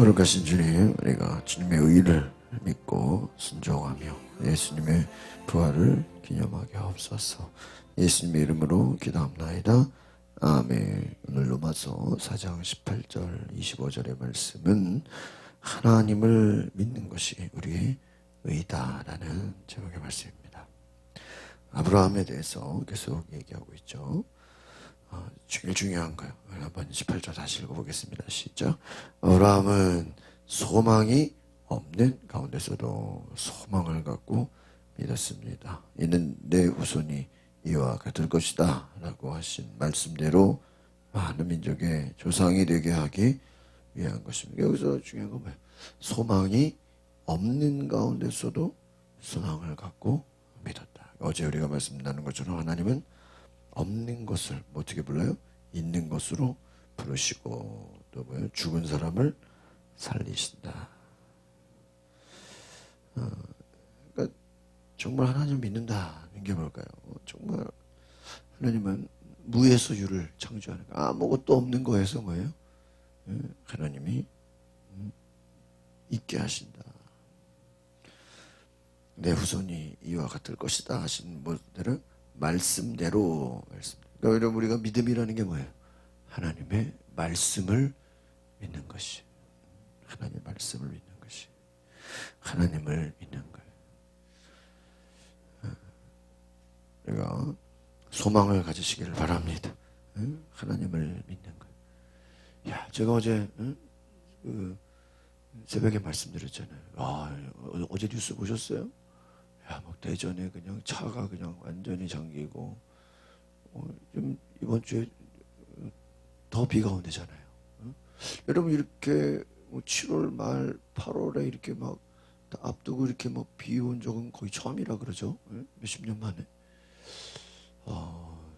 거룩하신 주님, 우리가 주님의 의를 믿고 순종하며 예수님의 부활을 기념하게 하옵소서. 예수님의 이름으로 기도합나이다. 아멘. 오늘 로마서 4장 18절 25절의 말씀은 하나님을 믿는 것이 우리의 의다라는 제목의 말씀입니다. 아브라함에 대해서 계속 얘기하고 있죠. 제일 중요한 거예요. 한번 18절 다시 읽어보겠습니다. 시작. 아브라함은 소망이 없는 가운데서도 소망을 갖고 믿었습니다. 이는 내 후손이 이와 같을 것이다 라고 하신 말씀대로 많은 민족의 조상이 되게 하기 위한 것입니다. 여기서 중요한 건 뭐예요? 소망이 없는 가운데서도 소망을 갖고 믿었다. 어제 우리가 말씀 나눈 것처럼 하나님은 없는 것을 어떻게 불러요? 있는 것으로 부르시고 또 뭐예요? 죽은 사람을 살리신다. 그러니까 정말 하나님 믿는다는 게 뭘까요? 정말 하나님은 무에서 유를 창조하는 거, 아무것도 없는 거에서 뭐예요? 하나님이 있게 하신다. 내 후손이 이와 같을 것이다 하신 것들을 말씀대로. 그러니까 여러분, 우리가 믿음이라는 게 뭐예요? 하나님의 말씀을 믿는 것이. 하나님의 말씀을 믿는 것이. 하나님을 믿는 거예요. 우리가 소망을 가지시기를 바랍니다. 하나님을 믿는 거예요. 야, 제가 어제 새벽에 말씀드렸잖아요. 어제 뉴스 보셨어요? 야, 막 대전에 그냥 차가 그냥 완전히 잠기고, 좀 이번 주에 더 비가 온대잖아요. 여러분, 이렇게 7월 말 8월에 이렇게 막 앞두고 이렇게 막 비 온 적은 거의 처음이라 그러죠. 몇십 년 만에.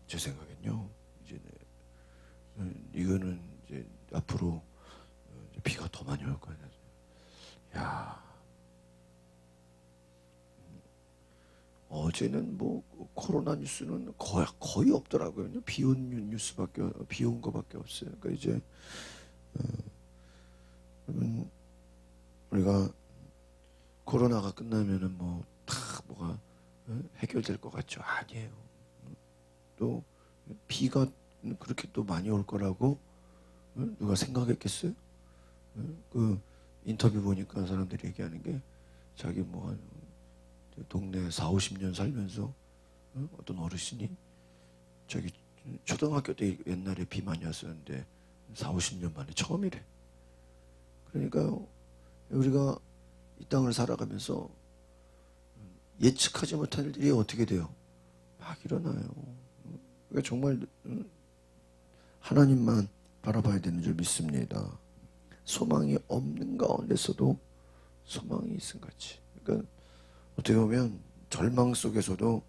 제 생각엔요, 이제 이거는 이제 앞으로 비가 더 많이 올 거예요. 야, 어제는 뭐 코로나 뉴스는 거의 없더라고요. 비 온 뉴스밖에, 비 온 거밖에 없어요. 그러니까 이제 우리가 코로나가 끝나면은 뭐 다 뭐가 해결될 것 같죠? 아니에요. 또 비가 그렇게 또 많이 올 거라고 누가 생각했겠어요? 그 인터뷰 보니까 사람들이 얘기하는 게, 자기 뭐 한 동네 4, 50년 살면서 어떤 어르신이 자기 초등학교 때 옛날에 비 많이 왔었는데 4, 50년 만에 처음이래. 그러니까 우리가 이 땅을 살아가면서 예측하지 못한 일들이 어떻게 돼요? 막 일어나요. 그러니까 정말 하나님만 바라봐야 되는 줄 믿습니다. 소망이 없는 가운데서도 소망이 있음 같이. 그러니까 어떻게 보면 절망 속에서도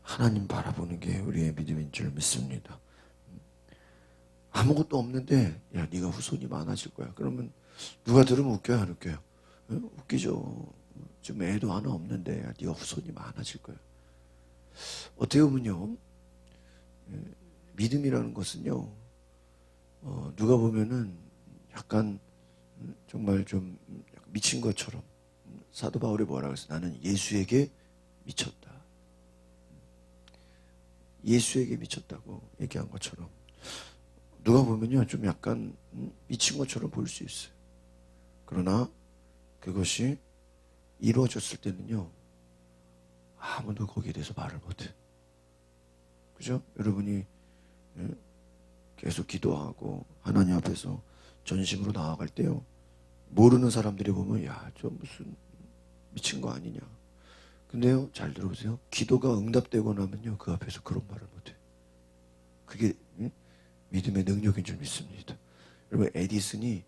하나님 바라보는 게 우리의 믿음인 줄 믿습니다. 아무것도 없는데 야, 네가 후손이 많아질 거야. 그러면 누가 들으면 웃겨요, 안 웃겨요? 웃기죠. 지금 애도 하나 없는데 야, 네가 후손이 많아질 거야. 어떻게 보면요, 믿음이라는 것은요, 누가 보면은 약간 정말 좀 미친 것처럼, 사도 바울이 뭐라고 했어? 나는 예수에게 미쳤다. 예수에게 미쳤다고 얘기한 것처럼 누가 보면요, 좀 약간 미친 것처럼 보일 수 있어요. 그러나 그것이 이루어졌을 때는요, 아무도 거기에 대해서 말을 못해. 그죠? 여러분이 계속 기도하고 하나님 앞에서 전심으로 나아갈 때요, 모르는 사람들이 보면 야, 저 무슨 미친 거 아니냐. 근데요, 잘 들어보세요. 기도가 응답되고 나면요, 그 앞에서 그런 말을 못해. 그게 믿음의 능력인 줄 믿습니다. 여러분, 에디슨이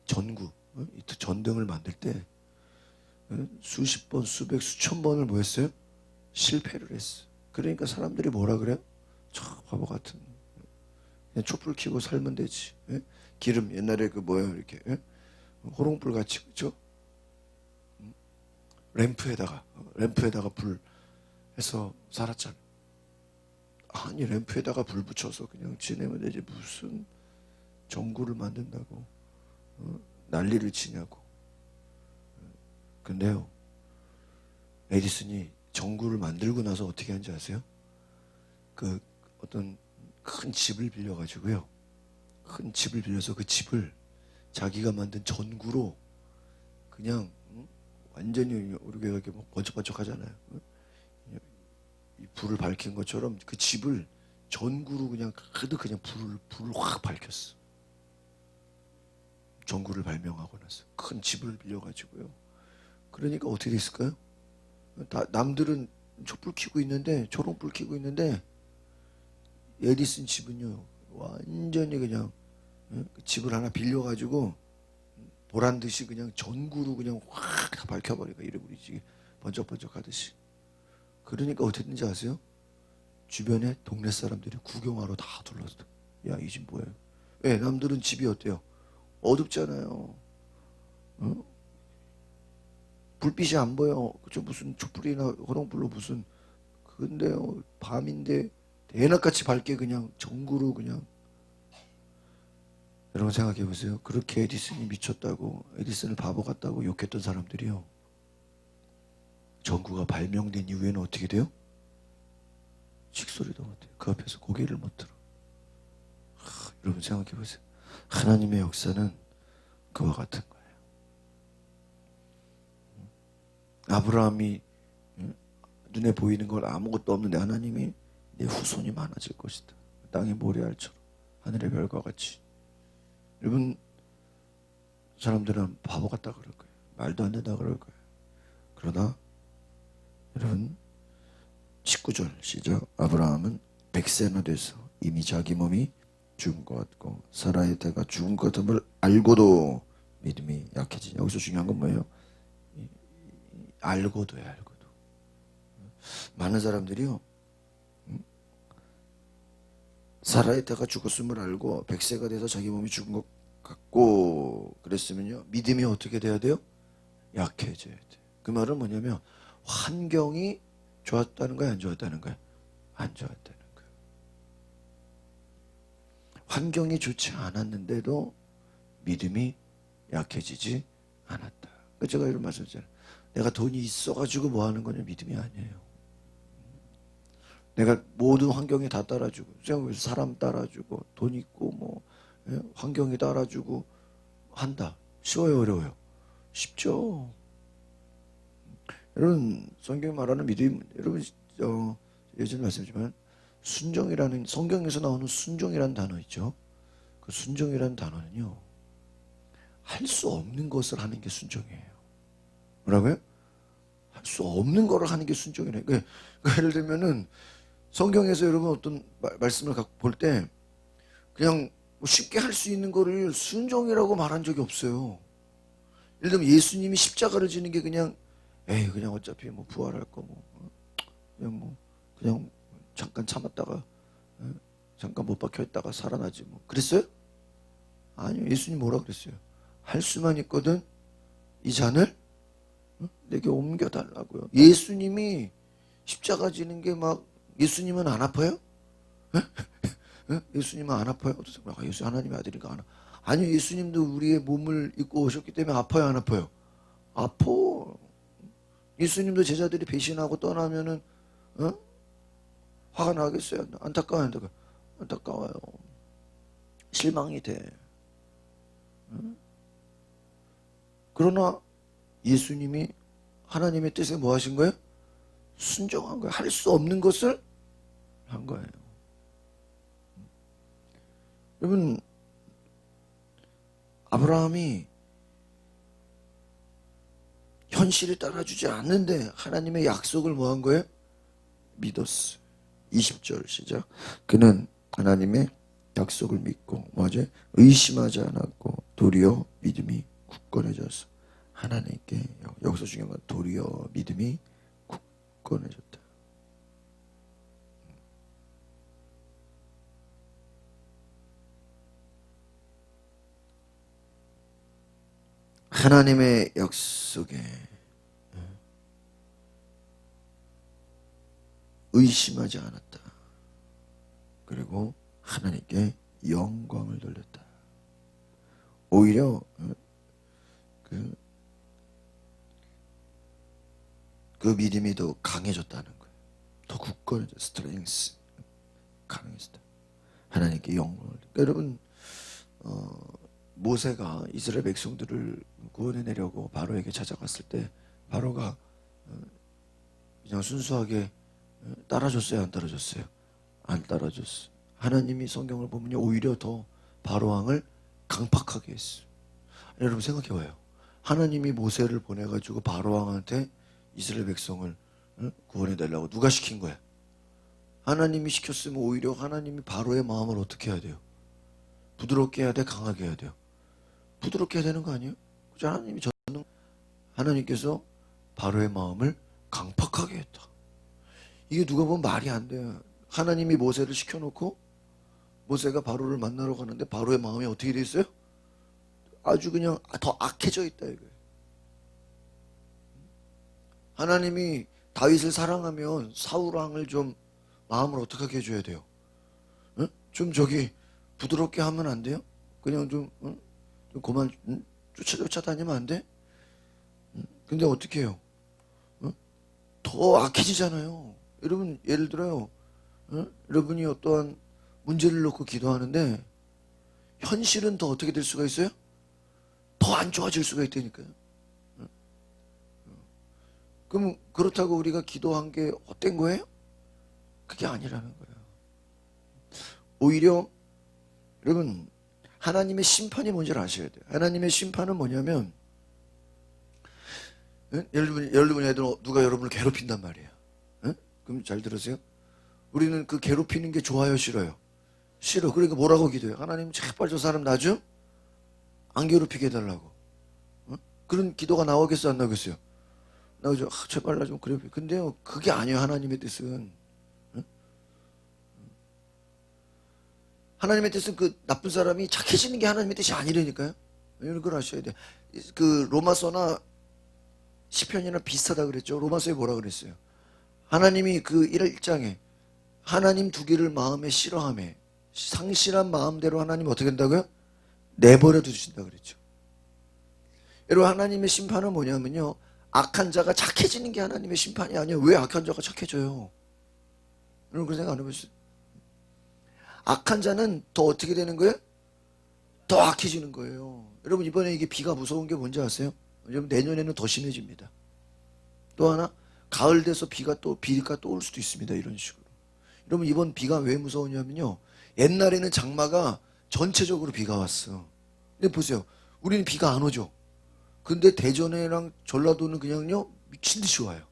전구, 전등을 만들 때 수십 번, 수백, 수천 번을 뭐 했어요? 실패를 했어. 그러니까 사람들이 뭐라 그래요? 저 바보 같은, 그냥 촛불 켜고 살면 되지. 기름 옛날에 그 뭐예요, 이렇게 호롱불 같이, 그죠? 램프에다가 불 해서 살았잖아. 아니, 램프에다가 불 붙여서 그냥 지내면 되지, 무슨 전구를 만든다고. 난리를 치냐고. 근데요, 에디슨이 전구를 만들고 나서 어떻게 한지 아세요? 그 어떤 큰 집을 빌려가지고요, 큰 집을 빌려서 그 집을 자기가 만든 전구로 그냥 완전히 우리가 이렇게 뭐 번쩍번쩍 하잖아요. 이 불을 밝힌 것처럼 그 집을 전구로 그냥 가득 그냥 불을 확 밝혔어. 전구를 발명하고 나서 큰 집을 빌려가지고요. 그러니까 어떻게 됐을까요? 남들은 촛불 켜고 있는데, 초롱불 켜고 있는데, 에디슨 집은요 완전히 그냥 그 집을 하나 빌려가지고 보란 듯이 그냥 전구로 그냥 확 다 밝혀버리고 이래 우리 집 번쩍번쩍 하듯이. 그러니까 어떻게 됐는지 아세요? 주변에 동네 사람들이 구경하러 다 둘러서, 야, 이 집 뭐예요? 왜? 남들은 집이 어때요? 어둡잖아요. 어? 불빛이 안 보여. 그저 무슨 촛불이나 호롱불로 무슨. 근데요, 밤인데 대낮같이 밝게 그냥 전구로 그냥. 여러분 생각해 보세요. 그렇게 에디슨이 미쳤다고, 에디슨을 바보 같다고 욕했던 사람들이요, 전구가 발명된 이후에는 어떻게 돼요? 칙소리도 못해요. 그 앞에서 고개를 못 들어. 여러분 생각해 보세요. 하나님의 역사는 그와 같은 거예요. 아브라함이 눈에 보이는 걸 아무것도 없는데 하나님이 내 후손이 많아질 것이다, 땅의 모래알처럼 하늘의 별과 같이. 여러분, 사람들은 바보 같다 그럴 거예요. 말도 안 된다 그럴 거예요. 그러나 여러분, 19절 시작. 아브라함은 100세나 돼서 이미 자기 몸이 죽은 것 같고 사라의 태가 죽은 것 같음을 알고도 믿음이 약해지냐. 여기서 중요한 건 뭐예요? 알고도요. 알고도. 많은 사람들이요, 사라의 태가 죽었음을 알고 100세가 돼서 자기 몸이 죽은 것 같고 그랬으면요, 믿음이 어떻게 돼야 돼요? 약해져야 돼요. 그 말은 뭐냐면 환경이 좋았다는 거야, 안 좋았다는 거야? 안 좋았다는 거야. 환경이 좋지 않았는데도 믿음이 약해지지 않았다. 제가 이런 말씀드렸잖아요. 내가 돈이 있어가지고 뭐 하는 거냐, 믿음이 아니에요. 내가 모든 환경에 다 따라주고, 사람 따라주고, 돈 있고, 뭐, 환경이 따라주고, 한다. 쉬워요, 어려워요? 쉽죠. 여러분, 성경이 말하는 믿음, 여러분, 예전에 말씀드렸지만, 순종이라는, 성경에서 나오는 순종이라는 단어 있죠? 그 순종이라는 단어는요, 할 수 없는 것을 하는 게 순종이에요. 뭐라고요? 할 수 없는 거를 하는 게 순종이래요. 그러니까 예를 들면은, 성경에서 여러분 어떤 말씀을 볼 때 그냥 쉽게 할 수 있는 거를 순종이라고 말한 적이 없어요. 예를 들면 예수님이 십자가를 지는 게 그냥, 에이, 그냥 어차피 뭐 부활할 거 뭐, 그냥 잠깐 참았다가, 잠깐 못 박혀 있다가 살아나지 뭐, 그랬어요? 아니요. 예수님 뭐라 그랬어요? 할 수만 있거든 이 잔을 내게 옮겨 달라고요. 예수님이 십자가 지는 게 막, 예수님은 안 아파요? 예수님은 안 아파요? 예수 하나님의 아들이니까 안 아파요. 아니요. 예수님도 우리의 몸을 입고 오셨기 때문에 아파요, 안 아파요? 아파. 예수님도 제자들이 배신하고 떠나면은 화가 나겠어요? 안타까워요? 안타까워요. 실망이 돼. 그러나 예수님이 하나님의 뜻에 뭐 하신 거예요? 순종한 거예요. 할 수 없는 것을 한 거예요. 여러분, 아브라함이 현실이 따라주지 않는데 하나님의 약속을 뭐 한 거예요? 믿었어요. 20절 시작. 그는 하나님의 약속을 믿고 뭐지? 의심하지 않았고 도리어 믿음이 굳건해져서 하나님께, 여기서 중요한 건 도리어 믿음이 굳건해졌다. 하나님의 약속에 의심하지 않았다. 그리고 하나님께 영광을 돌렸다. 오히려 그 믿음이 더 강해졌다는 거예요. 더 굳건해져. 스트렝스. 강해졌다. 하나님께 영광을. 그러니까 여러분 모세가 이스라엘 백성들을 구원해내려고 바로에게 찾아갔을 때 바로가 그냥 순수하게 따라줬어요? 안 따라줬어요? 안 따라줬어요. 하나님이 성경을 보면요, 오히려 더 바로왕을 강팍하게 했어요. 여러분 생각해봐요. 하나님이 모세를 보내가지고 바로왕한테 이스라엘 백성을 구원해달라고 누가 시킨 거야? 하나님이 시켰으면 오히려 하나님이 바로의 마음을 어떻게 해야 돼요? 부드럽게 해야 돼? 강하게 해야 돼요? 부드럽게 해야 되는 거 아니에요? 그죠? 하나님께서 바로의 마음을 강팍하게 했다. 이게 누가 보면 말이 안 돼요. 하나님이 모세를 시켜놓고 모세가 바로를 만나러 가는데 바로의 마음이 어떻게 돼 있어요? 아주 그냥 더 악해져 있다 이거예요. 하나님이 다윗을 사랑하면 사울왕을 좀 마음을 어떻게 하게 해줘야 돼요? 응? 좀 저기 부드럽게 하면 안 돼요? 그냥 좀 그만 쫓아다니면 안 돼? 근데 어떻게 해요? 더 악해지잖아요. 여러분 예를 들어요. 여러분이 어떠한 문제를 놓고 기도하는데 현실은 더 어떻게 될 수가 있어요? 더 안 좋아질 수가 있다니까요. 그럼 그렇다고 우리가 기도한 게 헛된 거예요? 그게 아니라는 거예요. 오히려 여러분 하나님의 심판이 뭔지를 아셔야 돼요. 하나님의 심판은 뭐냐면 여러분 누가 여러분을 괴롭힌단 말이에요. 그럼 잘 들으세요. 우리는 그 괴롭히는 게 좋아요, 싫어요? 싫어. 그러니까 뭐라고 기도해요? 하나님 제발 저 사람 나 좀 안 괴롭히게 해달라고. 그런 기도가 나오겠어요, 안 나오겠어요? 나오죠. 제발 나 좀 괴롭혀. 근데요, 그게 아니에요, 하나님의 뜻은. 하나님의 뜻은 그 나쁜 사람이 착해지는 게 하나님의 뜻이 아니라니까요. 이런 걸 아셔야 돼요. 그 로마서나 시편이나 비슷하다 그랬죠. 로마서에 뭐라 그랬어요? 하나님이 그 1장에 하나님 두기를 마음에 싫어함에 상실한 마음대로 하나님 어떻게 한다고요? 내버려 두신다 그랬죠. 여러분 하나님의 심판은 뭐냐면요, 악한 자가 착해지는 게 하나님의 심판이 아니에요. 왜 악한 자가 착해져요? 여러분 그런 생각 안 해보셨어요? 악한 자는 더 어떻게 되는 거예요? 더 악해지는 거예요. 여러분 이번에 이게 비가 무서운 게 뭔지 아세요? 여러분 내년에는 더 심해집니다. 또 하나 가을 돼서 비가 또 올 수도 있습니다. 이런 식으로. 여러분 이번 비가 왜 무서우냐면요, 옛날에는 장마가 전체적으로 비가 왔어. 근데 보세요, 우리는 비가 안 오죠. 근데 대전이랑 전라도는 그냥요 미친 듯이 와요.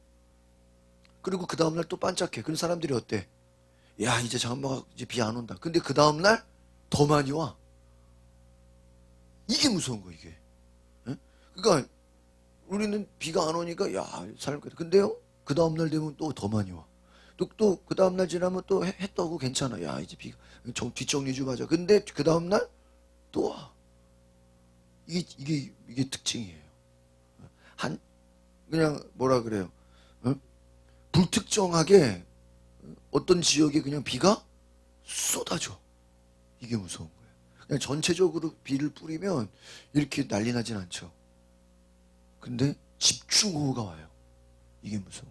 그리고 그 다음날 또 반짝해. 그런 사람들이 어때? 야 이제 장마가 이제 비 안 온다. 근데 그 다음날 더 많이 와. 이게 무서운 거 이게. 그러니까 우리는 비가 안 오니까 야 살것 같아. 근데요 그 다음날 되면 또 더 많이 와. 또 그 다음날 지나면 또 해 떠고 괜찮아. 야 이제 비가 뒷정리 좀 하자. 근데 그 다음날 또 와. 이게 특징이에요. 그냥 뭐라 그래요? 불특정하게 어떤 지역에 그냥 비가 쏟아져. 이게 무서운 거예요. 그냥 전체적으로 비를 뿌리면 이렇게 난리 나진 않죠. 근데 집중호우가 와요. 이게 무서운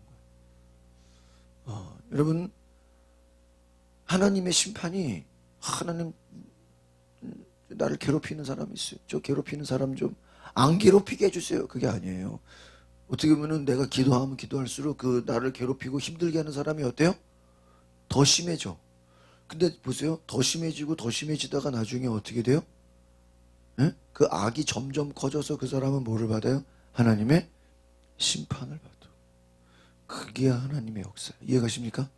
거예요. 여러분 하나님의 심판이 하나님 나를 괴롭히는 사람이 있어요. 저 괴롭히는 사람 좀 안 괴롭히게 해주세요. 그게 아니에요. 어떻게 보면 내가 기도하면 기도할수록 그 나를 괴롭히고 힘들게 하는 사람이 어때요? 더 심해져. 근데 보세요. 더 심해지다가 나중에 어떻게 돼요? 예? 그 악이 점점 커져서 그 사람은 뭐를 받아요? 하나님의 심판을 받아. 그게 하나님의 역사예요. 이해가십니까?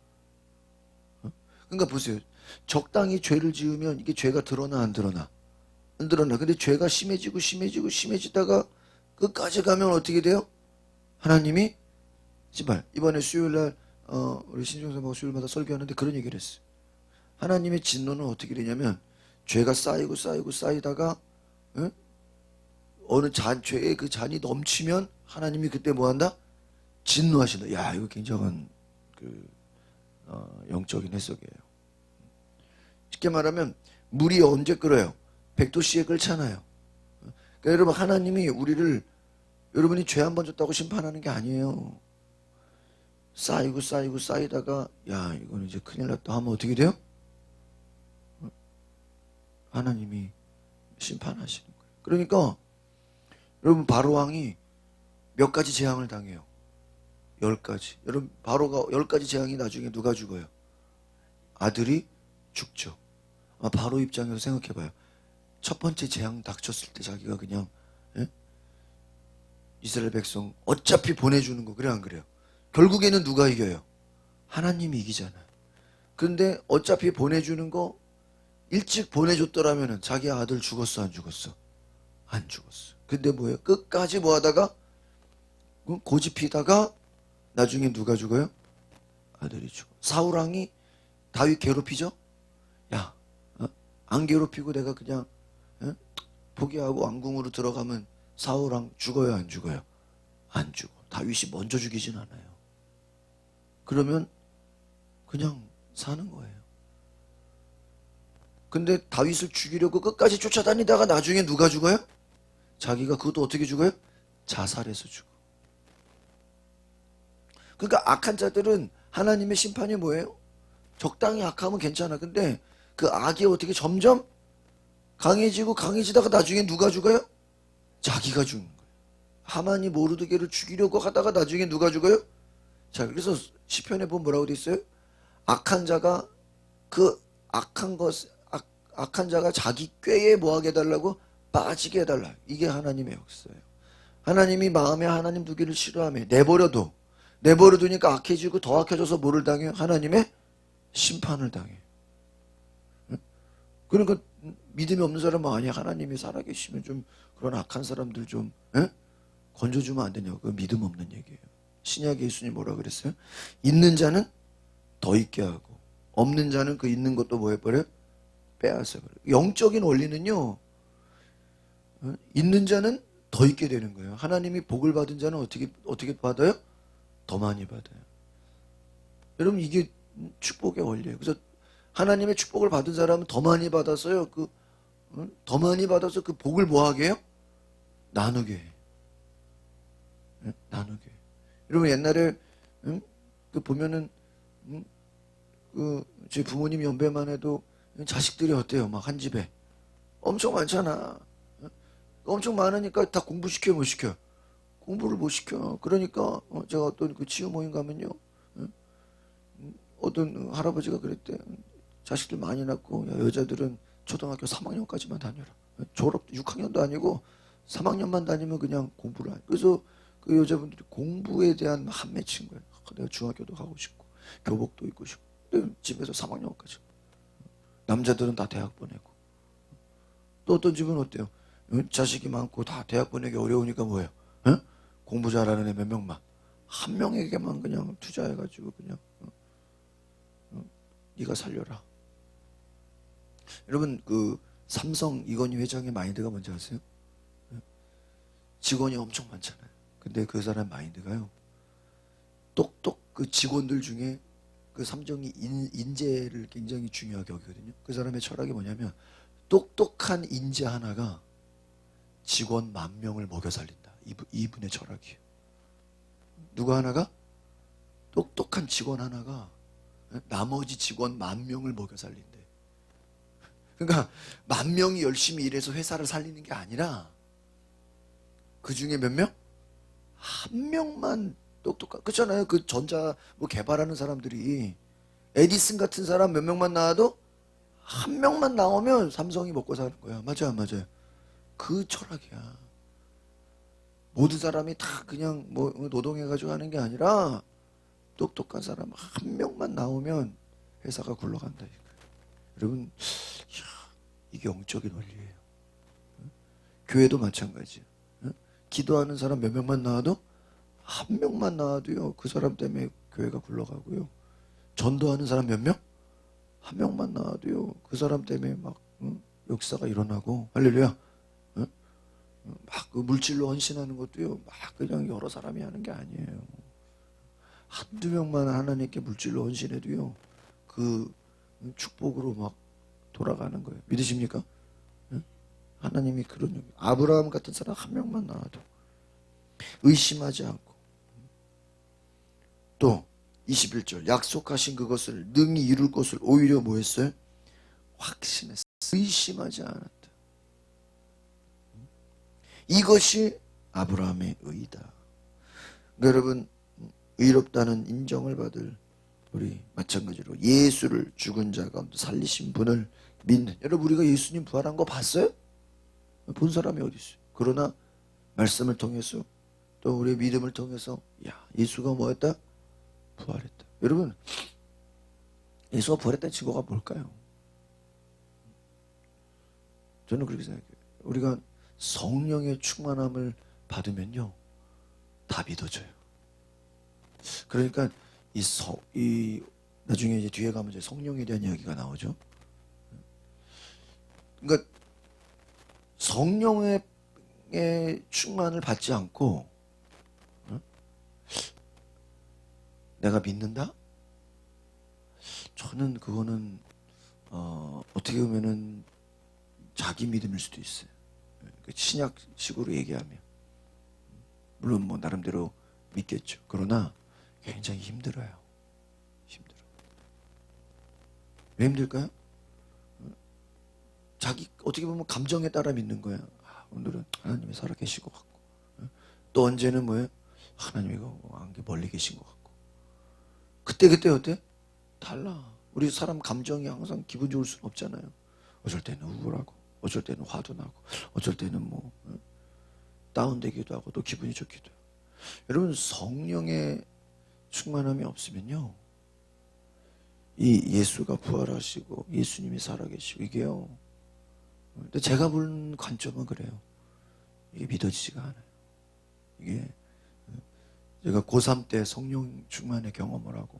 그러니까 보세요. 적당히 죄를 지으면 이게 죄가 드러나 안 드러나? 안 드러나. 근데 죄가 심해지다가 끝까지 가면 어떻게 돼요? 하나님이 제발 이번에 수요일날 우리 신종사모가 수요일마다 설교하는데 그런 얘기를 했어요. 하나님의 진노는 어떻게 되냐면 죄가 쌓이다가 어느 죄의 그 잔이 넘치면 하나님이 그때 뭐한다? 진노하신다. 야 이거 굉장한 영적인 해석이에요. 쉽게 말하면 물이 언제 끓어요? 100도씨에 끓잖아요. 그러니까 여러분 하나님이 우리를 여러분이 죄 한 번 졌다고 심판하는 게 아니에요. 쌓이고 쌓이고 쌓이다가 야 이건 이제 큰일 났다 하면 어떻게 돼요? 하나님이 심판하시는 거예요. 그러니까 여러분 바로왕이 몇 가지 재앙을 당해요. 10가지. 여러분 바로가 10가지 재앙이 나중에 누가 죽어요? 아들이 죽죠. 바로 입장에서 생각해봐요. 첫 번째 재앙 닥쳤을 때 자기가 그냥 이스라엘 백성 어차피 보내주는 거 그래 안 그래요? 결국에는 누가 이겨요? 하나님이 이기잖아요. 그런데 어차피 보내주는 거 일찍 보내줬더라면 자기 아들 죽었어 안 죽었어? 안 죽었어. 근데 뭐예요? 끝까지 뭐 하다가 고집피다가 나중에 누가 죽어요? 아들이 죽어. 사울왕이 다윗 괴롭히죠? 야, 안 괴롭히고 내가 그냥 포기하고 왕궁으로 들어가면 사울왕 죽어요 안 죽어요? 안 죽어. 다윗이 먼저 죽이진 않아요. 그러면 그냥 사는 거예요. 근데 다윗을 죽이려고 끝까지 쫓아다니다가 나중에 누가 죽어요? 자기가 그것도 어떻게 죽어요? 자살해서 죽어. 그러니까 악한 자들은 하나님의 심판이 뭐예요? 적당히 악하면 괜찮아. 근데 그 악이 어떻게 점점 강해지고 강해지다가 나중에 누가 죽어요? 자기가 죽는 거예요. 하만이 모르드게를 죽이려고 하다가 나중에 누가 죽어요? 자, 그래서 시편에 보면 뭐라고 돼 있어요? 악한 자가 그 악한 자가 자기 꾀에 뭐하게 해달라고? 빠지게 해달라. 이게 하나님의 역사예요. 하나님이 마음에 하나님 두기를 싫어하며 내버려두니까 악해지고 더 악해져서 뭐를 당해요? 하나님의 심판을 당해. 그러니까 믿음이 없는 사람은 아니야. 하나님이 살아계시면 좀 그런 악한 사람들 좀 건져주면 안 되냐고. 그 믿음 없는 얘기예요. 신약의 예수님 뭐라 그랬어요? 있는 자는 더 있게 하고 없는 자는 그 있는 것도 뭐 해버려요? 빼앗아 버려요. 영적인 원리는요. 있는 자는 더 있게 되는 거예요. 하나님이 복을 받은 자는 어떻게 받아요? 더 많이 받아요. 여러분 이게 축복의 원리예요. 그래서 하나님의 축복을 받은 사람은 더 많이 받아서요. 더 많이 받아서 그 복을 뭐하게 해요? 나누게 해요. 나누게 해요. 여러분 옛날에 그 보면은 제 부모님 연배만 해도 자식들이 어때요? 막 한 집에 엄청 많잖아. 엄청 많으니까 다 공부시켜 못 시켜? 공부를 못 시켜. 그러니까 제가 어떤 그 치유 모임 가면요. 어떤 할아버지가 그랬대. 자식들 많이 낳고 야, 여자들은 초등학교 3학년까지만 다녀라. 졸업 6학년도 아니고 3학년만 다니면 그냥 공부를 안. 그래서 그 여자분들이 공부에 대한 한 맺힌 거예요. 내가 중학교도 가고 싶고 교복도 입고 싶고. 근데 집에서 3학년까지. 남자들은 다 대학 보내고. 또 어떤 집은 어때요? 자식이 많고 다 대학 보내기 어려우니까 뭐예요? 공부 잘하는 애 몇 명만. 한 명에게만 그냥 투자해가지고 그냥 네가 살려라. 여러분 그 삼성 이건희 회장의 마인드가 뭔지 아세요? 직원이 엄청 많잖아요. 근데 그 사람 마인드가요. 그 직원들 중에 그 삼성이 인재를 굉장히 중요하게 여기거든요. 그 사람의 철학이 뭐냐면 똑똑한 인재 하나가 직원 10,000명을 먹여 살린다. 이분의 철학이에요. 누구 하나가? 똑똑한 직원 하나가 나머지 직원 10,000명을 먹여 살린대. 그러니까 10,000명이 열심히 일해서 회사를 살리는 게 아니라 그 중에 몇 명? 한 명만 똑똑한. 그렇잖아요. 그 전자 뭐 개발하는 사람들이 에디슨 같은 사람 몇 명만 나와도 한 명만 나오면 삼성이 먹고 사는 거야. 맞아요, 안 맞아요? 그 철학이야. 모든 사람이 다 그냥 뭐 노동해가지고 하는 게 아니라 똑똑한 사람 한 명만 나오면 회사가 굴러간다. 여러분, 이게 영적인 원리예요. 교회도 마찬가지예요. 기도하는 사람 몇 명만 나와도 한 명만 나와도요 그 사람 때문에 교회가 굴러가고요. 전도하는 사람 몇 명? 한 명만 나와도요 그 사람 때문에 막 역사가 일어나고. 할렐루야. 막 그 물질로 헌신하는 것도요 막 그냥 여러 사람이 하는 게 아니에요. 한두 명만 하나님께 물질로 헌신해도요 그 축복으로 막 돌아가는 거예요. 믿으십니까? 하나님이 그런 아브라함 같은 사람 한 명만 나와도 의심하지 않고. 또 21절 약속하신 그것을 능히 이룰 것을 오히려 뭐 했어요? 확신했어. 의심하지 않았다. 이것이 아브라함의 의다. 그러니까 여러분, 의롭다는 인정을 받을 우리 마찬가지로 예수를 죽은 자 가운데 살리신 분을 믿는, 여러분 우리가 예수님 부활한 거 봤어요? 본 사람이 어디 있어요? 그러나 말씀을 통해서 또 우리의 믿음을 통해서 야, 예수가 뭐였다? 부활했다. 여러분, 예수가 부활했다는 증거가 뭘까요? 저는 그렇게 생각해요. 우리가 성령의 충만함을 받으면요, 다 믿어져요. 그러니까 나중에 이제 뒤에 가면 이제 성령에 대한 이야기가 나오죠. 그러니까 성령의 충만을 받지 않고 내가 믿는다? 저는 그거는 어떻게 보면은 자기 믿음일 수도 있어요. 신약식으로 얘기하면 물론 뭐 나름대로 믿겠죠. 그러나 굉장히 힘들어요. 힘들어. 왜 힘들까요? 자기 어떻게 보면 감정에 따라 믿는 거야. 오늘은 하나님이 살아계신 것 같고, 또 언제는 뭐예요? 하나님이 멀리 계신 것 같고. 그때 어때? 달라. 우리 사람 감정이 항상 기분 좋을 수는 없잖아요. 어쩔 때는 우울하고, 어쩔 때는 화도 나고, 어쩔 때는 뭐 다운되기도 하고, 또 기분이 좋기도 하고. 여러분, 성령의 충만함이 없으면요, 이 예수가 부활하시고 예수님이 살아계시고 이게요, 근데 제가 본 관점은 그래요. 이게 믿어지지가 않아요. 이게 제가 고3 때 성령 충만의 경험을 하고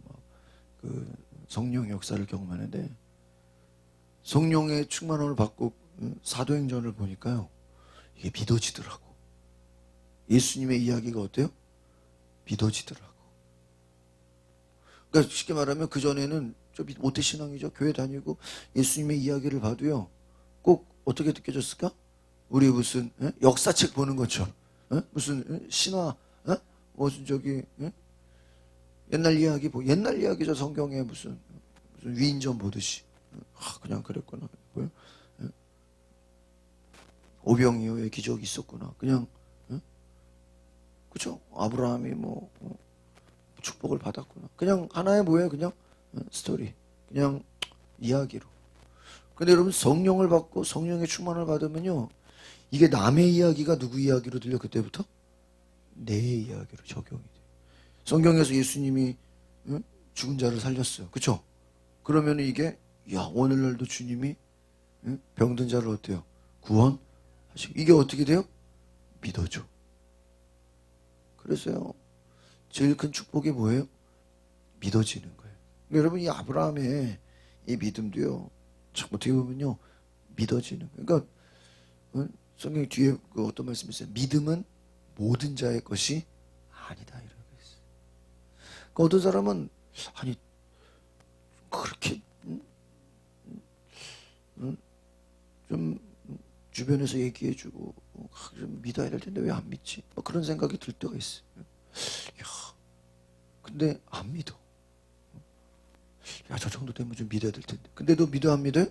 그 성령 역사를 경험하는데, 성령의 충만함을 받고 사도행전을 보니까요, 이게 믿어지더라고. 예수님의 이야기가 어때요? 믿어지더라고. 그러니까 쉽게 말하면 그전에는 좀 모태신앙이죠. 교회 다니고 예수님의 이야기를 봐도요, 꼭 어떻게 느껴졌을까? 우리 무슨 역사책 보는 것처럼, 무슨 신화, 무슨 저기 옛날 이야기 옛날 이야기죠. 성경에 무슨 위인전 보듯이 그냥 그랬구나. 뭐요? 오병이어의 기적이 있었구나. 그냥 그죠? 아브라함이 뭐 축복을 받았구나. 그냥 하나의 뭐예요? 그냥 스토리, 그냥 이야기로. 근데 여러분, 성령을 받고 성령의 충만을 받으면요, 이게 남의 이야기가 누구 이야기로 들려? 그때부터 내 이야기로 적용이 돼요. 성경에서 예수님이 죽은 자를 살렸어요. 그쵸? 그러면 이게 야, 오늘날도 주님이 병든 자를 어때요? 구원하시고. 이게 어떻게 돼요? 믿어줘. 그래서요, 제일 큰 축복이 뭐예요? 믿어지는 거예요. 여러분, 이 아브라함의 이 믿음도요, 참 어떻게 보면요, 믿어지는 거예요. 그러니까 성경 뒤에 어떤 말씀이 있어요? 믿음은 모든 자의 것이 아니다, 이라고 했어요. 그러니까 어떤 사람은 아니 그렇게 좀 주변에서 얘기해주고 좀 믿어야 될 텐데 왜 안 믿지? 그런 생각이 들 때가 있어요. 야, 근데 안 믿어. 야, 저 정도 되면 좀 믿어야 될 텐데. 근데 너 믿어 안 믿어요?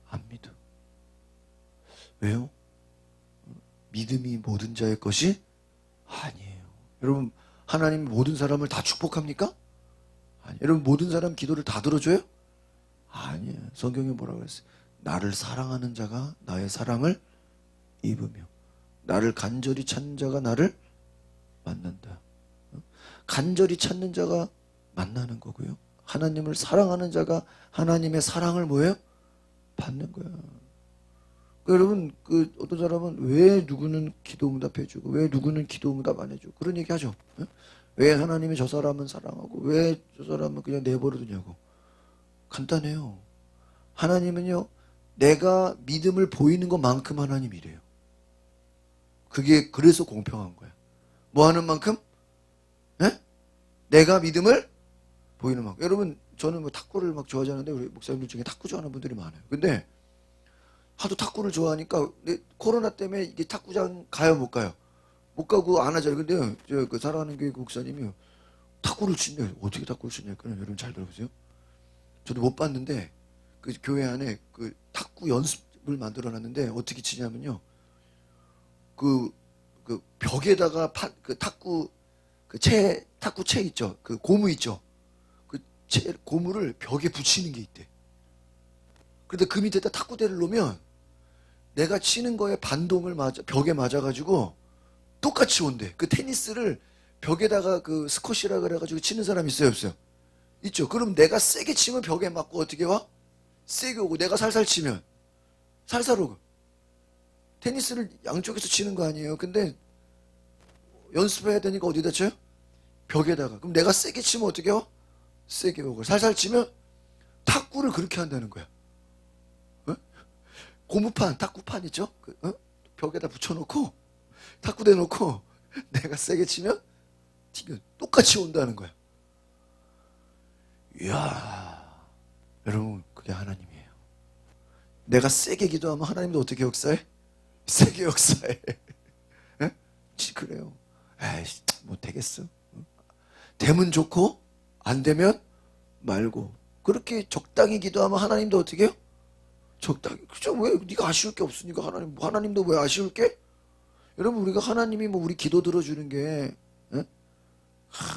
안 믿어. 왜요? 믿음이 모든 자의 것이 아니에요. 여러분, 하나님 모든 사람을 다 축복합니까? 아니. 여러분, 모든 사람 기도를 다 들어줘요? 아니에요. 성경에 뭐라고 했어요? 나를 사랑하는 자가 나의 사랑을 입으며 나를 간절히 찾는 자가 나를 만난다. 간절히 찾는 자가 만나는 거고요, 하나님을 사랑하는 자가 하나님의 사랑을 뭐예요? 받는 거야. 여러분, 어떤 사람은 왜 누구는 기도 응답해주고 왜 누구는 기도 응답 안 해주고 그런 얘기 하죠. 왜 하나님이 저 사람은 사랑하고 왜 저 사람은 그냥 내버려 두냐고. 간단해요. 하나님은요, 내가 믿음을 보이는 것만큼 하나님이래요. 그게 그래서 공평한 거야. 뭐 하는 만큼? 내가 믿음을 보이는 만큼. 여러분, 저는 뭐 탁구를 막 좋아하지 않는데 우리 목사님들 중에 탁구 좋아하는 분들이 많아요. 근데 하도 탁구를 좋아하니까 코로나 때문에 이게 탁구장 가요, 못 가요? 못 가고 안 하잖아요. 근데 저 그 사랑하는 교회 목사님이 탁구를 친대요. 어떻게 탁구를 치냐니까 여러분 잘 들어보세요. 저도 못 봤는데 그 교회 안에 그 탁구 연습을 만들어놨는데 어떻게 치냐면요. 그 벽에다가 그 탁구 탁구 채 있죠. 그 고무 있죠. 그 고무를 벽에 붙이는 게 있대. 그런데 그 밑에다 탁구대를 놓으면 내가 치는 거에 반동을 벽에 맞아가지고 똑같이 온대. 그 테니스를 벽에다가 그 스쿼시라 그래가지고 치는 사람 있어요, 없어요? 있죠. 그럼 내가 세게 치면 벽에 맞고 어떻게 와? 세게 오고 내가 살살 치면 살살 오고. 테니스를 양쪽에서 치는 거 아니에요. 근데 연습해야 되니까 어디다 쳐요? 벽에다가. 그럼 내가 세게 치면 어떻게 와? 세게 오고. 살살 치면 탁구를 그렇게 한다는 거야. 어? 고무판, 탁구판 있죠? 벽에다 붙여놓고 탁구대 놓고 내가 세게 치면 똑같이 온다는 거야. 이야, 여러분 그게 하나님이에요. 내가 세게 기도하면 하나님도 어떻게 역사해? 세게 역사해. 에? 그래요. 에이, 뭐 되겠어. 되면 좋고 안 되면 말고. 그렇게 적당히 기도하면 하나님도 어떻게 해요? 적당히. 그죠? 왜 네가 아쉬울 게 없으니까 하나님도 왜 아쉬울 게? 여러분 우리가 하나님이 뭐 우리 기도 들어주는 게 에?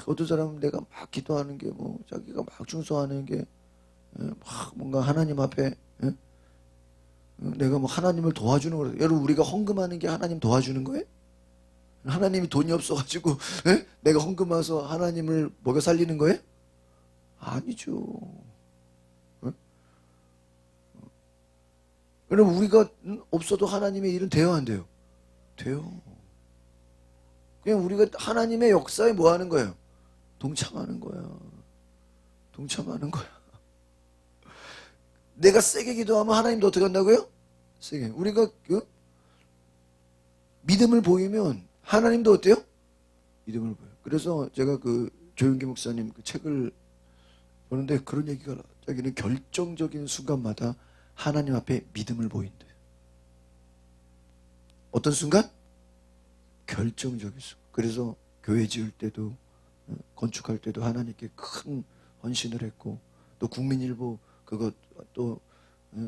어떤 사람은 내가 막 기도하는 게 뭐 자기가 막 중소하는 게 막 뭔가 하나님 앞에 내가 뭐 하나님을 도와주는 거예요. 여러분 우리가 헌금하는 게 하나님 도와주는 거예요? 하나님이 돈이 없어가지고 내가 헌금 와서 하나님을 먹여 살리는 거예요? 아니죠. 여러분 우리가 없어도 하나님의 일은 돼요 안 돼요? 돼요. 그냥 우리가 하나님의 역사에 뭐 하는 거예요? 동참하는 거야. 동참하는 거야. 내가 세게 기도하면 하나님도 어떻게 한다고요? 세게. 우리가 믿음을 보이면 하나님도 어때요? 믿음을 보여요. 그래서 제가 그 조윤기 목사님 그 책을 보는데 그런 얘기가 자기는 결정적인 순간마다 하나님 앞에 믿음을 보인대요. 어떤 순간? 결정적인 순간. 그래서 교회 지을 때도 건축할 때도 하나님께 큰 헌신을 했고 또 국민일보 그거 또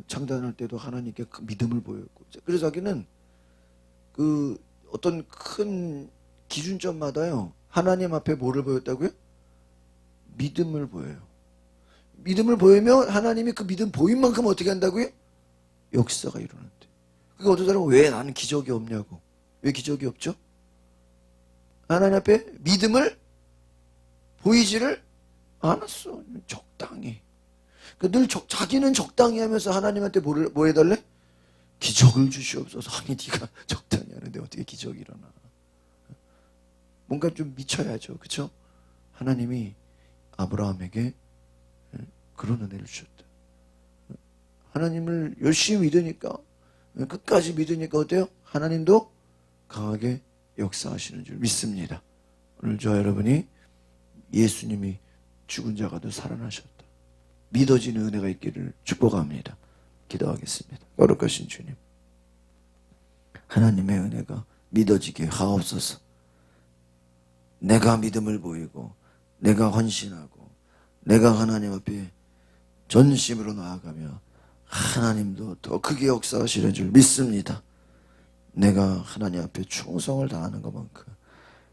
창단할 때도 하나님께 큰 믿음을 보였고 그래서 자기는 그 어떤 큰 기준점마다요 하나님 앞에 뭐를 보였다고요? 믿음을 보여요. 믿음을 보이면 하나님이 그 믿음 보인 만큼 어떻게 한다고요? 역사가 일어난대. 그러니까 어떤 사람은 왜 나는 기적이 없냐고. 왜 기적이 없죠? 하나님 앞에 믿음을 보이지를 않았어. 적당히. 늘 자기는 적당히 하면서 하나님한테 뭐 해달래? 기적을 주시옵소서. 아니 네가 적당히 하는데 어떻게 기적이 일어나. 뭔가 좀 미쳐야죠. 그렇죠? 하나님이 아브라함에게 그런 은혜를 주셨다. 하나님을 열심히 믿으니까 끝까지 믿으니까 어때요? 하나님도 강하게 역사하시는 줄 믿습니다. 오늘 저와 여러분이 예수님이 죽은 자가도 살아나셨다. 믿어지는 은혜가 있기를 축복합니다. 기도하겠습니다. 거룩하신 주님, 하나님의 은혜가 믿어지게 하옵소서. 내가 믿음을 보이고 내가 헌신하고 내가 하나님 앞에 전심으로 나아가며 하나님도 더 크게 역사하시는 줄 믿습니다. 내가 하나님 앞에 충성을 다하는 것만큼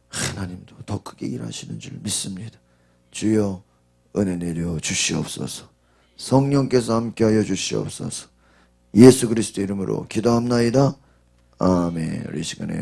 하나님도 더 크게 일하시는 줄 믿습니다. 주여 은혜 내려 주시옵소서. 성령께서 함께하여 주시옵소서. 예수 그리스도 이름으로 기도합나이다. 아멘. 우리 시간에